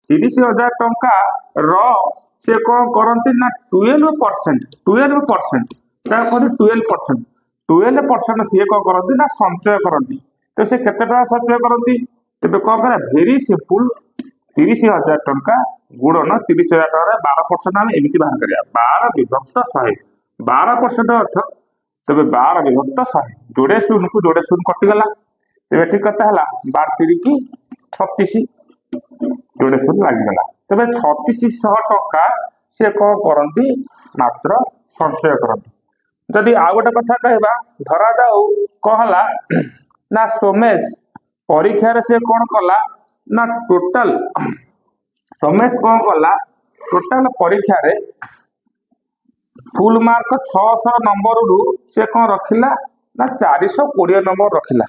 30,000 टंका रो से कौन करती ना 12% 12% सी कौन करती ना संचय करती। तो से केते टका संचय करती तेज कौन कर भेरी सिंपल 30,000 टंका गुणन 30,000 टकर 12% आम एमती बाहर करिया 12 विभक्त 100 12% अर्थ तेज 12 विभक्त 100 जोड़े शून्य को जोड़े शून्य कटिगला तेज ठीक कता है 12 की 36 जोड़े शून्य लगिगला तेज 3600 टंका सी कौन करती मात्र संचय करती। जदि आउ गोटे कथा कहवा धरा जाऊ कहला ना सोमेश परीक्षा से कौन कला ना टोटाल सोमेश कौन कला टोटाल परीक्षा रे फुल मार्क 600 नंबर रु से कौन रखिला ना 420 नंबर रखिला।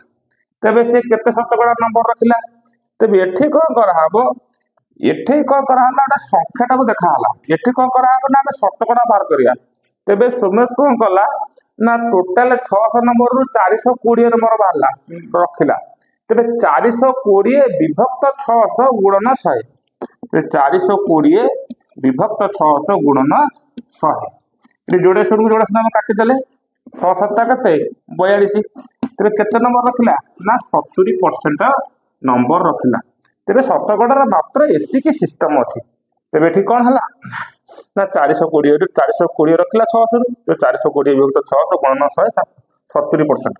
तेबे से केते शतकड़ा नंबर रखिला तेबे एठी कौन कराहबो एठी कौन कराहला ना संख्याटा को देखाहला एठी कौन कराहबो ना हमें शतकड़ा बाहर करिया। तेबे सोमेश कौन कला ना टोटाल 600 नंबर रु 420 नंबर बाहरला रखिला तेबे 420 विभक्त 600 गुणन 100 420 विभक्त 600 गुणन 100 जोड़े शून्य जोड़े शून्य काटिदेले 6 7 केते 42 तेरे केते नंबर रखिला ना 70% नंबर रखिला। तेरे शतकड़ार मात्र एतिकी सिस्टम अच्छी तेरे ठीक कौन है ना 420 रखिला 600 तो 420 विभक्त 600 गुणन 100 70%।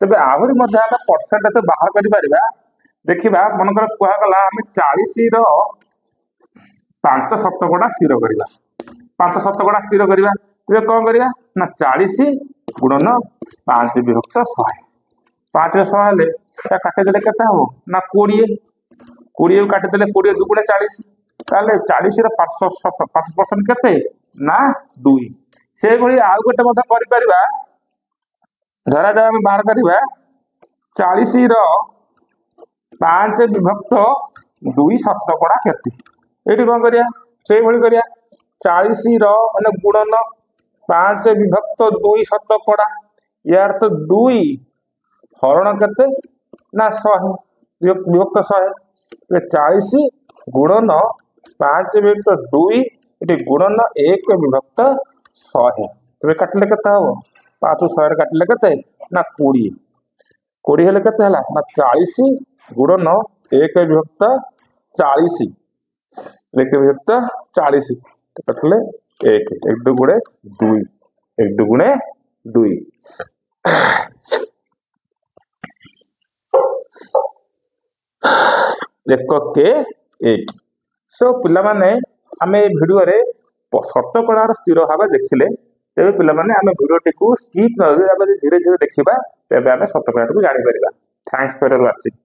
तेज आहरी आम परसेंट तो बाहर कर देखा मनकर कहगला आम 40 5 शतकड़ा स्थिर करवा 5 शतकड़ा स्थिर करवा तेज कौन करवा ना 40 गुणन 5 विभक्त 100 5 100 हेले काटिदेले केते हम ना 20 काटिदेले 20 2 40 ताले 40 5% केते ना 2 से भली आउ गोटे मत कर धरा जाए आम बाहर करवा 40 5 विभक्त 2 शतकड़ा केते ये कौन करिया से भली करिया 40 माने गुणन 5 विभक्त 2 शतकड़ा यार तो 2 हरण केते ना 100 विभक्त 100 40 गुणन 5 विभक्त 2 ये गुणन 1 विभक्त 100 तेरे काटिले केते हम 5 100 काटिले केते ना 20 हेले केते हला ना 40 गुणन 1 विभक्त 40 1 विभक्त 40 काटिले 1 1 2 गुणे 2 1 2 गुणे 2 एक के 1 सो पिला माने आमे वीडियो रे शतकड़ार स्थिर भाव देखिले तेरे पिला माने आमे वीडियो टी स्किप न धीरे धीरे देखिबा तेबे आमे शतकड़ा को जानि परिबा। Thanks for watching.